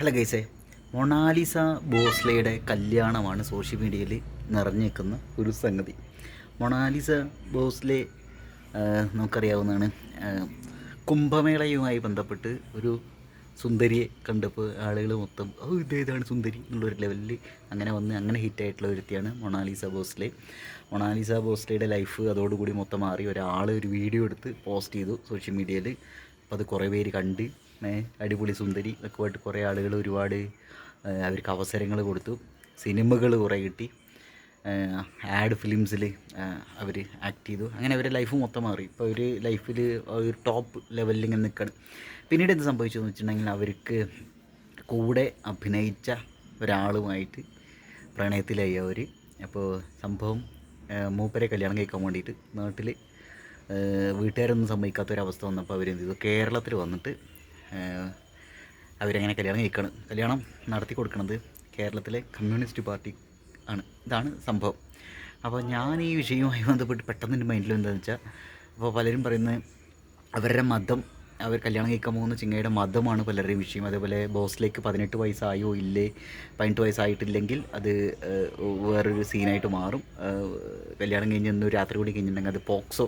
Hello ഗൈസേ, Mona Lisa ബോസ്ലെയുടെ കല്യാണമാണ് social മീഡിയയിൽ നിറഞ്ഞേക്കുന്ന ഒരു സംഗതി. മൊണാലിസ ബോസ്ലെ നമുക്കറിയാവുന്നതാണ്. കുംഭമേളയുമായി ബന്ധപ്പെട്ട് ഒരു സുന്ദരിയെ കണ്ടപ്പോൾ ആളുകൾ മൊത്തം ഇതേതാണ് സുന്ദരി എന്നുള്ളൊരു ലെവലിൽ അങ്ങനെ ഹിറ്റായിട്ടുള്ള വ്യക്തിയാണ് മൊണാലിസ ബോസ്ലെ. മൊണാലിസ ബോസ്ലെയുടെ ലൈഫ് അതോടുകൂടി മൊത്തം മാറി. ഒരു വീഡിയോ എടുത്ത് പോസ്റ്റ് ചെയ്തു സോഷ്യൽ മീഡിയയിൽ. അപ്പോൾ അത് കുറേ പേര് കണ്ട് അടിപൊളി സുന്ദരി ഒക്കെ ആയിട്ട് കുറേ ആളുകൾ അവർക്ക് അവസരങ്ങൾ കൊടുത്തു. സിനിമകൾ കുറേ കിട്ടി. ആഡ് ഫിലിംസിൽ അവർ ആക്ട് ചെയ്തു. അങ്ങനെ അവരുടെ ലൈഫ് മൊത്തം മാറി. ഇപ്പോൾ അവർ ലൈഫിൽ ഒരു ടോപ്പ് ലെവലിൽ ഇങ്ങനെ നിൽക്കുകയാണ്. പിന്നീട് എന്ത് സംഭവിച്ചു എന്ന് വെച്ചിട്ടുണ്ടെങ്കിൽ, അവർക്ക് കൂടെ അഭിനയിച്ച ഒരാളുമായിട്ട് പ്രണയത്തിലായി അവർ. അപ്പോൾ സംഭവം മൂപ്പരെ കല്യാണം കഴിക്കാൻ വേണ്ടിയിട്ട് നാട്ടിൽ വീട്ടുകാരൊന്നും സമ്മതിക്കാത്തൊരവസ്ഥ വന്നപ്പോൾ അവരെന്ത് ചെയ്തു, കേരളത്തിൽ വന്നിട്ട് അവരങ്ങനെ കല്യാണം നടത്തി കൊടുക്കുന്നത് കേരളത്തിലെ കമ്മ്യൂണിസ്റ്റ് പാർട്ടി ആണ്. ഇതാണ് സംഭവം. അപ്പോൾ ഞാൻ ഈ വിഷയവുമായി ബന്ധപ്പെട്ട് പെട്ടെന്ന് എൻ്റെ മൈൻഡിൽ എന്താണെന്ന് വെച്ചാൽ, അപ്പോൾ പലരും പറയുന്നത് അവർ കല്യാണം കഴിക്കാൻ പോകുന്ന ചിങ്ങയുടെ മതമാണ് പലരുടെയും വിഷയം. അതേപോലെ ബോസിലേക്ക് 18 വയസ്സായോ ഇല്ലേ, 18 വയസ്സായിട്ടില്ലെങ്കിൽ അത് വേറൊരു സീനായിട്ട് മാറും. കല്യാണം കഴിഞ്ഞ് രാത്രി കൂടി കഴിഞ്ഞിട്ടുണ്ടെങ്കിൽ അത് പോക്സോ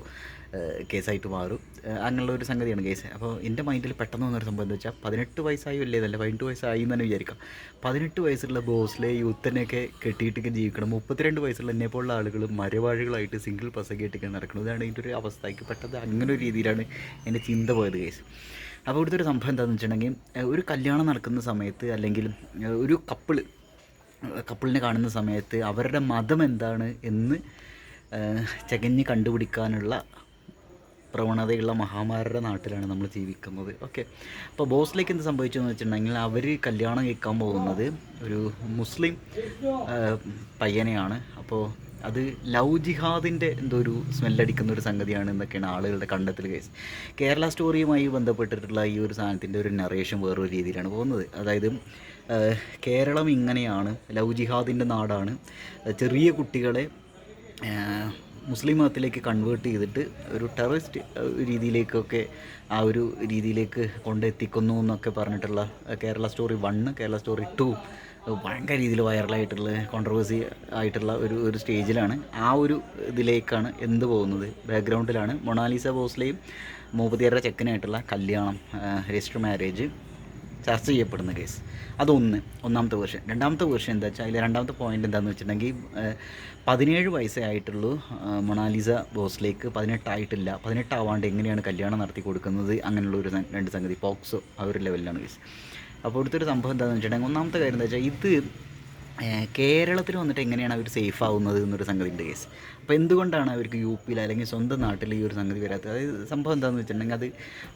കേസായിട്ട് മാറും. അങ്ങനെയുള്ള ഒരു സംഗതിയാണ് കേസ്. അപ്പോൾ എൻ്റെ മൈൻഡിൽ പെട്ടെന്ന് വന്നൊരു സംഭവം എന്താ വെച്ചാൽ, 18 വയസ്സായോ ഇല്ലേതല്ല, 18 വയസ്സായി എന്ന് തന്നെ വിചാരിക്കാം. 18 വയസ്സുള്ള ബോസിലെ യൂത്തിനെയൊക്കെ കെട്ടിയിട്ടൊക്കെ ജീവിക്കണം. 32 വയസ്സുള്ള എന്നെപ്പോലുള്ള ആളുകൾ മരവാഴികളായിട്ട് സിംഗിൾ പസകയായിട്ടൊക്കെ നടക്കണം. ഇതാണ് ഇതിൻ്റെ ഒരു അവസ്ഥയ്ക്ക് പെട്ടത്. അങ്ങനെ ഒരു രീതിയിലാണ് എൻ്റെ ചിന്ത പോയത് കേസ്. അപ്പോൾ ഇവിടുത്തെ ഒരു സംഭവം എന്താണെന്ന് വെച്ചിട്ടുണ്ടെങ്കിൽ, ഒരു കല്യാണം നടക്കുന്ന സമയത്ത് അല്ലെങ്കിൽ ഒരു കപ്പിളിനെ കാണുന്ന സമയത്ത് അവരുടെ മതം എന്താണ് എന്ന് ചകഞ്ഞ് കണ്ടുപിടിക്കാനുള്ള പ്രവണതയുള്ള മഹാമാരുടെ നാട്ടിലാണ് നമ്മൾ ജീവിക്കുന്നത്. ഓക്കെ, അപ്പോൾ ബോസിലേക്ക് എന്ത് സംഭവിച്ചു എന്ന് വെച്ചിട്ടുണ്ടെങ്കിൽ, അവർ കല്യാണം കഴിക്കാൻ പോകുന്നത് ഒരു മുസ്ലിം പയ്യനെയാണ്. അപ്പോൾ അത് ലവ് ജിഹാദിൻ്റെ എന്തോ ഒരു സ്മെല്ലടിക്കുന്ന ഒരു സംഗതിയാണ് എന്നൊക്കെയാണ് ആളുകളുടെ കണ്ടെത്തൽ കേസ്. കേരള സ്റ്റോറിയുമായി ബന്ധപ്പെട്ടിട്ടുള്ള ഈ ഒരു സാധനത്തിൻ്റെ ഒരു നറേഷൻ വേറൊരു രീതിയിലാണ് പോകുന്നത്. അതായത് കേരളം ഇങ്ങനെയാണ്, ലവ് ജിഹാദിൻ്റെ നാടാണ്, ചെറിയ കുട്ടികളെ മുസ്ലിം മതത്തിലേക്ക് കൺവേർട്ട് ചെയ്തിട്ട് ഒരു ടെററിസ്റ്റ് രീതിയിലേക്കൊക്കെ ആ ഒരു രീതിയിലേക്ക് കൊണ്ടെത്തിക്കുന്നു എന്നൊക്കെ പറഞ്ഞിട്ടുള്ള കേരള സ്റ്റോറി 1, കേരള സ്റ്റോറി 2 ഭയങ്കര രീതിയിൽ വൈറലായിട്ടുള്ള കോൺട്രവേഴ്സി ആയിട്ടുള്ള ഒരു സ്റ്റേജിലാണ്. ആ ഒരു ഇതിലേക്കാണ് എന്ത് പോകുന്നത്. ബാക്ക്ഗ്രൗണ്ടിലാണ് മൊണാലിസ ബോസ്ലെയും മൂപ്പത്തിയാരുടെ ചെക്കനായിട്ടുള്ള കല്യാണം, രജിസ്റ്റർ മാരേജ് ചർച്ച ചെയ്യപ്പെടുന്ന കേസ്. ഒന്നാമത്തെ വേർഷൻ. രണ്ടാമത്തെ വേർഷൻ എന്താ വെച്ചാൽ, അതിൽ രണ്ടാമത്തെ പോയിൻ്റ് എന്താണെന്ന് വെച്ചിട്ടുണ്ടെങ്കിൽ, 17 വയസ്സേ ആയിട്ടുള്ളൂ മൊണാലിസ ബോസ്ലേക്ക്, 18 ആയിട്ടില്ല. 18 ആവാണ്ട് എങ്ങനെയാണ് കല്യാണം നടത്തി കൊടുക്കുന്നത്, അങ്ങനെയുള്ള രണ്ട് സംഗതി പോക്സോ ആ ഒരു ലെവലിലാണ് കേസ്. അപ്പോൾ ഇവിടുത്തെ ഒരു സംഭവം എന്താണെന്ന് വെച്ചിട്ടുണ്ടെങ്കിൽ, ഒന്നാമത്തെ കാര്യം എന്താ വെച്ചാൽ, ഇത് കേരളത്തിൽ വന്നിട്ട് എങ്ങനെയാണ് അവർ സേഫ് ആവുന്നത് എന്നൊരു സംഗതിൻ്റെ കേസ്. അപ്പോൾ എന്തുകൊണ്ടാണ് അവർക്ക് യു.പിയിൽ അല്ലെങ്കിൽ സ്വന്തം നാട്ടിൽ ഈ ഒരു സംഗതി വരാത്തത്? അതായത് സംഭവം എന്താണെന്ന് വെച്ചിട്ടുണ്ടെങ്കിൽ, അത്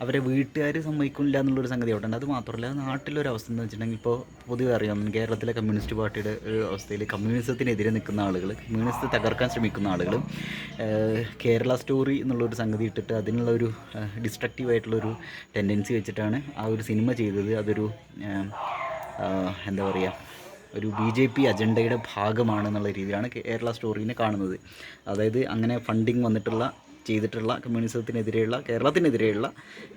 അവരെ വീട്ടുകാർ സമ്മതിക്കില്ല എന്നുള്ളൊരു സംഗതി അവിടെ ഉണ്ട്. അത് മാത്രമല്ല, നാട്ടിലൊരു അവസ്ഥ എന്ന് വെച്ചിട്ടുണ്ടെങ്കിൽ, ഇപ്പോൾ പൊതുവെ അറിയാം, കേരളത്തിലെ കമ്മ്യൂണിസ്റ്റ് പാർട്ടിയുടെ ഒരു അവസ്ഥയിൽ കമ്മ്യൂണിസത്തിനെതിരെ നിൽക്കുന്ന ആളുകൾ, കമ്മ്യൂണിസ്റ്റ് തകർക്കാൻ ശ്രമിക്കുന്ന ആളുകൾ കേരള സ്റ്റോറി എന്നുള്ളൊരു സംഗതി ഇട്ടിട്ട് അതിനുള്ളൊരു ഡിസ്ട്രക്റ്റീവായിട്ടുള്ളൊരു ടെൻഡൻസി വെച്ചിട്ടാണ് ആ ഒരു സിനിമ ചെയ്തത്. അതൊരു എന്താ പറയുക, ഒരു BJP അജണ്ടയുടെ ഭാഗമാണെന്നുള്ള രീതിയിലാണ് കേരള സ്റ്റോറീനെ കാണുന്നത്. അതായത് അങ്ങനെ ഫണ്ടിങ് ചെയ്തിട്ടുള്ള കമ്മ്യൂണിസത്തിനെതിരെയുള്ള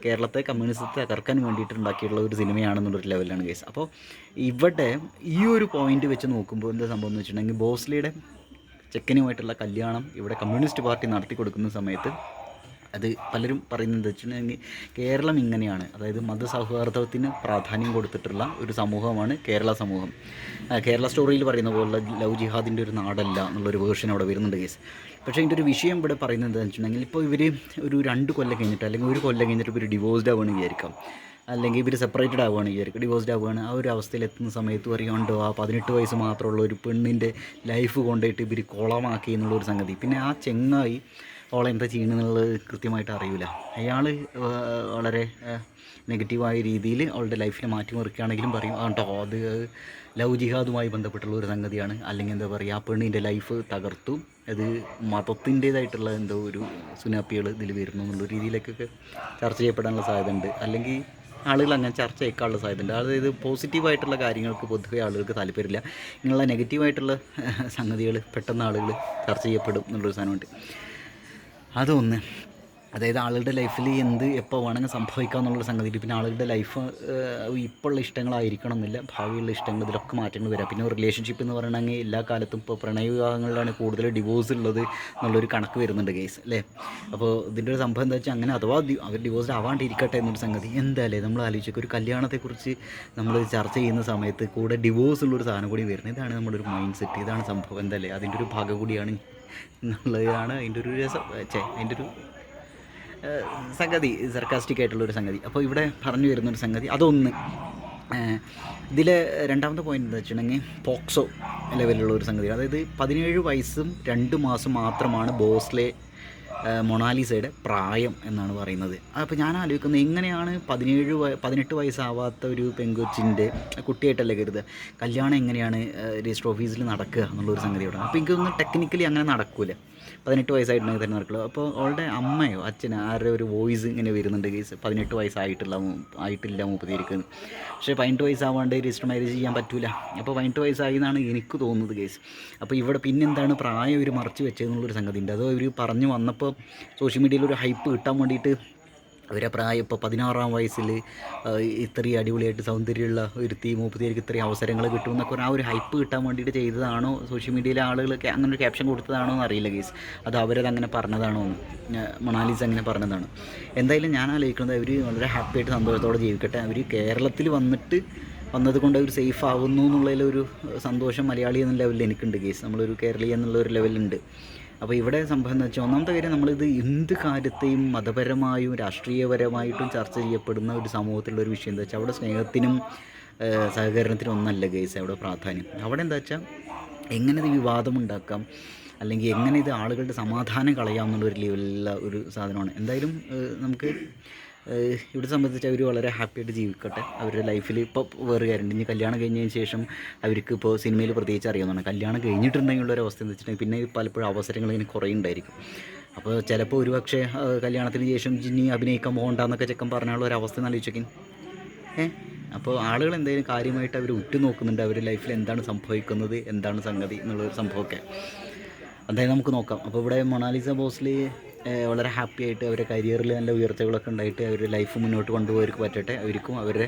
കേരളത്തെ കമ്മ്യൂണിസത്തെ തകർക്കാൻ വേണ്ടിയിട്ടുണ്ടാക്കിയിട്ടുള്ള ഒരു സിനിമയാണെന്നുള്ളൊരു ലെവലിലാണ് കേസ്. അപ്പോൾ ഇവിടെ ഈ ഒരു പോയിന്റ് വെച്ച് നോക്കുമ്പോൾ എന്താ സംഭവം എന്ന് വെച്ചിട്ടുണ്ടെങ്കിൽ, ബോസ്ലെയുടെ ചെക്കനുമായിട്ടുള്ള കല്യാണം ഇവിടെ കമ്മ്യൂണിസ്റ്റ് പാർട്ടി നടത്തി കൊടുക്കുന്ന സമയത്ത് അത് പലരും പറയുന്നത് വെച്ചിട്ടുണ്ടെങ്കിൽ, കേരളം ഇങ്ങനെയാണ്, അതായത് മതസൗഹാർദ്ദത്തിന് പ്രാധാന്യം കൊടുത്തിട്ടുള്ള ഒരു സമൂഹമാണ് കേരള സമൂഹം. കേരള സ്റ്റോറിയിൽ പറയുന്ന പോലെ ലവ് ജിഹാദിൻ്റെ ഒരു നാടല്ല എന്നുള്ളൊരു വേർഷൻ അവിടെ വരുന്നുണ്ട് കേസ്. പക്ഷേ ഇതിൻ്റെ ഒരു വിഷയം ഇവിടെ പറയുന്നത് എന്താണെന്ന് വെച്ചിട്ടുണ്ടെങ്കിൽ, ഇപ്പോൾ ഇവർ ഒരു 2 കൊല്ലം കഴിഞ്ഞിട്ട് അല്ലെങ്കിൽ 1 കൊല്ലം കഴിഞ്ഞിട്ട് ഇവർ ഡിവോഴ്സ്ഡ് ആവുകയാണ് വിചാരിക്കാം, അല്ലെങ്കിൽ ഇവർ സെപ്പറേറ്റഡ് ആവുകയാണ് വിചാരിക്കും, ഡിവോഴ്സ്ഡ് ആവുകയാണ്. ആ ഒരു അവസ്ഥയിൽ എത്തുന്ന സമയത്ത് അറിയാണ്ടോ ആ 18 വയസ്സ് മാത്രമുള്ള ഒരു പെണ്ണിൻ്റെ ലൈഫ് കൊണ്ടുപോയിട്ട് ഇവർ കുളമാക്കി എന്നുള്ളൊരു സംഗതി. പിന്നെ ആ ചെങ്ങായി അവളെ എന്താ ചെയ്യുന്നതെന്നുള്ളത് കൃത്യമായിട്ട് അറിയില്ല. അയാൾ വളരെ നെഗറ്റീവായ രീതിയിൽ അവളുടെ ലൈഫിനെ മാറ്റിമറിക്കുകയാണെങ്കിലും പറയും കേട്ടോ അത് ലവ് ജിഹാദുമായി ബന്ധപ്പെട്ടുള്ള ഒരു സംഗതിയാണ്, അല്ലെങ്കിൽ എന്താ പറയുക, ആ പെണ്ണിൻ്റെ ലൈഫ് തകർത്തു, അത് മതത്തിൻ്റേതായിട്ടുള്ള എന്തോ ഒരു സുനാപ്പികൾ ഇതിൽ വരുന്നു എന്നുള്ള രീതിയിലേക്കൊക്കെ ചർച്ച ചെയ്യപ്പെടാനുള്ള സാധ്യത ഉണ്ട്. അല്ലെങ്കിൽ ആളുകൾ അങ്ങനെ ചർച്ച ചെയ്യിക്കാനുള്ള സാധ്യത ഉണ്ട്. അതായത് പോസിറ്റീവായിട്ടുള്ള കാര്യങ്ങൾക്ക് പൊതുവെ ആളുകൾക്ക് താല്പര്യമില്ല, ഇങ്ങനെയുള്ള നെഗറ്റീവായിട്ടുള്ള സംഗതികൾ പെട്ടെന്ന് ആളുകൾ ചർച്ച ചെയ്യപ്പെടും എന്നുള്ളൊരു സാധനമുണ്ട്. അതൊന്ന്. അതായത് ആളുടെ ലൈഫിൽ എന്ത് എപ്പോൾ വേണമെങ്കിൽ സംഭവിക്കാം എന്നുള്ളൊരു സംഗതി. പിന്നെ ആളുടെ ലൈഫ് ഇപ്പോൾ ഉള്ള ഇഷ്ടങ്ങളായിരിക്കണം എന്നില്ല, ഭാവിയുള്ള ഇഷ്ടങ്ങൾ, ഇതിലൊക്കെ മാറ്റങ്ങൾ വരാം. പിന്നെ റിലേഷൻഷിപ്പ് എന്ന് പറയണമെങ്കിൽ എല്ലാ കാലത്തും ഇപ്പോൾ പ്രണയ വിവാഹങ്ങളിലാണ് കൂടുതൽ ഡിവോഴ്സ് ഉള്ളത് എന്നുള്ളൊരു കണക്ക് വരുന്നുണ്ട് കേസ് അല്ലേ. അപ്പോൾ ഇതിൻ്റെ ഒരു സംഭവം എന്താ വെച്ചാൽ അങ്ങനെ അഥവാ അവർ ഡിവോഴ്സ്ഡ് ആവാണ്ടിരിക്കട്ടെ എന്നൊരു സംഗതി എന്തായാലേ നമ്മൾ ആലോചിക്കുക. ഒരു കല്യാണത്തെക്കുറിച്ച് നമ്മൾ ചർച്ച ചെയ്യുന്ന സമയത്ത് കൂടെ ഡിവോഴ്സ് ഉള്ളൊരു സാധനം കൂടി വരുന്നത്. ഇതാണ് നമ്മുടെ ഒരു മൈൻഡ് സെറ്റ്, ഇതാണ് സംഭവം എന്തായാലേ. അതിൻ്റെ ഒരു ഭാഗം കൂടിയാണ് എന്നുള്ളതാണ് അതിൻ്റെ ഒരു രസം, അതിൻ്റെ ഒരു സംഗതി, സർക്കാസ്റ്റിക് ആയിട്ടുള്ളൊരു സംഗതി. അപ്പോൾ ഇവിടെ പറഞ്ഞു വരുന്നൊരു സംഗതി അതൊന്ന്. ഇതിലെ രണ്ടാമത്തെ പോയിന്റ് എന്താ വെച്ചിട്ടുണ്ടെങ്കിൽ പോക്സോ ലെവലിലുള്ള ഒരു സംഗതി. അതായത് 17 വയസ്സും 2 മാസം മാത്രമാണ് ബോസ്ലെ മൊണാലിസയുടെ പ്രായം എന്നാണ് പറയുന്നത്. അപ്പോൾ ഞാൻ ആലോചിക്കുന്നത് എങ്ങനെയാണ് 18 വയസ്സാവാത്ത ഒരു പെങ്കൊച്ചിൻ്റെ കുട്ടിയായിട്ടല്ലേ കരുതുക, കല്യാണം എങ്ങനെയാണ് രജിസ്റ്റർ ഓഫീസിൽ നടക്കുക എന്നുള്ളൊരു സംഗതിയോടാണ്. അപ്പോൾ എനിക്കൊന്നും ടെക്നിക്കലി അങ്ങനെ നടക്കില്ല, 18 വയസ്സായിട്ടുണ്ടെങ്കിൽ തന്നെ നടക്കുള്ളൂ. അപ്പോൾ അവളുടെ അമ്മയോ അച്ഛനോ ആരുടെ ഒരു വോയിസ് ഇങ്ങനെ വരുന്നുണ്ട് കേസ് 18 വയസ്സായിട്ടില്ല മൂപ്പത്തിരിക്കുന്നത്. പക്ഷേ 18 വയസ്സാവാണ്ട് രജിസ്റ്റർ മാരേജ് ചെയ്യാൻ പറ്റില്ല. അപ്പോൾ 18 വയസ്സായി എന്നാണ് എനിക്ക് തോന്നുന്നത് കേസ്. അപ്പോൾ ഇവിടെ പിന്നെന്താണ് പ്രായം ഒരു മറച്ച് വെച്ചതെന്നുള്ളൊരു സംഗതി ഉണ്ട്. അത് അവർ പറഞ്ഞു വന്നപ്പോൾ സോഷ്യൽ മീഡിയയിൽ ഒരു ഹൈപ്പ് കിട്ടാൻ വേണ്ടിയിട്ട് അവരെ പ്രായം ഇപ്പോൾ 16-ാം വയസ്സിൽ ഇത്രയും അടിപൊളിയായിട്ട് സൗന്ദര്യമുള്ള ഒരുത്തി മൂപ്പത്തിയേക്ക് ഇത്രയും അവസരങ്ങൾ കിട്ടുമെന്നൊക്കെ ആ ഒരു ഹൈപ്പ് കിട്ടാൻ വേണ്ടിയിട്ട് ചെയ്തതാണോ, സോഷ്യൽ മീഡിയയിലെ ആളുകളൊക്കെ അങ്ങനെ ഒരു ക്യാപ്ഷൻ കൊടുത്തതാണോ എന്ന് അറിയില്ല കേസ്. അത് അവരത് അങ്ങനെ പറഞ്ഞതാണോ, മൊണാലിസ അങ്ങനെ പറഞ്ഞതാണോ. എന്തായാലും ഞാൻ ആലോചിക്കുന്നത് അവർ വളരെ ഹാപ്പിയായിട്ട് സന്തോഷത്തോടെ ജീവിക്കട്ടെ. അവർ കേരളത്തിൽ വന്നതുകൊണ്ട് അവർ സേഫ് ആവുന്നു എന്നുള്ളതിലൊരു സന്തോഷം മലയാളി എന്ന ലെവലിൽ എനിക്കുണ്ട് കേസ്. നമ്മളൊരു കേരളീയ എന്നുള്ളൊരു ലെവലുണ്ട്. അപ്പോൾ ഇവിടെ സംഭവം എന്ന് വെച്ചാൽ ഒന്നാമത്തെ കാര്യം, നമ്മളിത് എന്ത് കാര്യത്തെയും മതപരമായും രാഷ്ട്രീയപരമായിട്ടും ചർച്ച ചെയ്യപ്പെടുന്ന ഒരു സമൂഹത്തിലുള്ളൊരു വിഷയം എന്താ വെച്ചാൽ അവിടെ സ്നേഹത്തിനും സഹകരണത്തിനും ഒന്നല്ല കേസ് അവിടെ പ്രാധാന്യം. അവിടെ എന്താ വെച്ചാൽ എങ്ങനെ ഇത് വിവാദമുണ്ടാക്കാം, അല്ലെങ്കിൽ എങ്ങനെ ഇത് ആളുകളുടെ സമാധാനം കളയാം എന്നുള്ളൊരു ലെവലിലുള്ള ഒരു സാധനമാണ്. എന്തായാലും നമുക്ക് ഇവിടെ സംബന്ധിച്ച് അവർ വളരെ ഹാപ്പിയായിട്ട് ജീവിക്കട്ടെ. അവരുടെ ലൈഫിൽ ഇപ്പോൾ വേറെ കാര്യമുണ്ട്, ഇനി കല്യാണം കഴിഞ്ഞതിന് ശേഷം അവർക്ക് ഇപ്പോൾ സിനിമയിൽ പ്രത്യേകിച്ച് അറിയാവുന്നതാണ്, കല്യാണം കഴിഞ്ഞിട്ടുണ്ടെങ്കിലുള്ളൊരു അവസ്ഥ എന്ന് വെച്ചിട്ടുണ്ടെങ്കിൽ പിന്നെ പലപ്പോഴും അവസരങ്ങൾ ഇങ്ങനെ കുറേ ഉണ്ടായിരിക്കും. അപ്പോൾ ചിലപ്പോൾ ഒരുപക്ഷെ കല്യാണത്തിന് ശേഷം ജിന്നി അഭിനയിക്കാൻ പോകണ്ടെന്നൊക്കെ ചെക്കൻ പറഞ്ഞുള്ള ഒരു അവസ്ഥ ആലോചിച്ചേക്കും. അപ്പോൾ ആളുകൾ എന്തായാലും കാര്യമായിട്ട് അവർ ഉറ്റുനോക്കുന്നുണ്ട് അവരുടെ ലൈഫിൽ എന്താണ് സംഭവിക്കുന്നത്, എന്താണ് സംഗതി എന്നുള്ളൊരു സംഭവമൊക്കെ എന്തായാലും നമുക്ക് നോക്കാം. അപ്പോൾ ഇവിടെ മൊണാലിസ ബോസ്ലി വളരെ ഹാപ്പി ആയിട്ട് അവരുടെ കരിയറിൽ നല്ല ഉയർച്ചകളൊക്കെ ഉണ്ടായിട്ട് അവരുടെ ലൈഫ് മുന്നോട്ട് കൊണ്ടുപോയവർക്ക് പറ്റട്ടെ. അവർക്കും അവരുടെ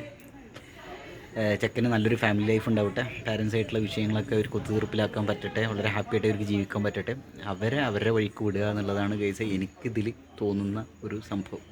ചെക്കന് നല്ലൊരു ഫാമിലി ലൈഫ് ഉണ്ടാവട്ടെ. പാരൻസ് ആയിട്ടുള്ള വിഷയങ്ങളൊക്കെ അവർക്ക് ഒത്തുതീർപ്പിലാക്കാൻ പറ്റട്ടെ. വളരെ ഹാപ്പി ആയിട്ട് അവർക്ക് ജീവിക്കാൻ പറ്റട്ടെ. അവരുടെ വഴിക്ക് വിടുക എന്നുള്ളതാണ് ഗൈസ് എനിക്കിതിൽ തോന്നുന്ന ഒരു സംഭവം.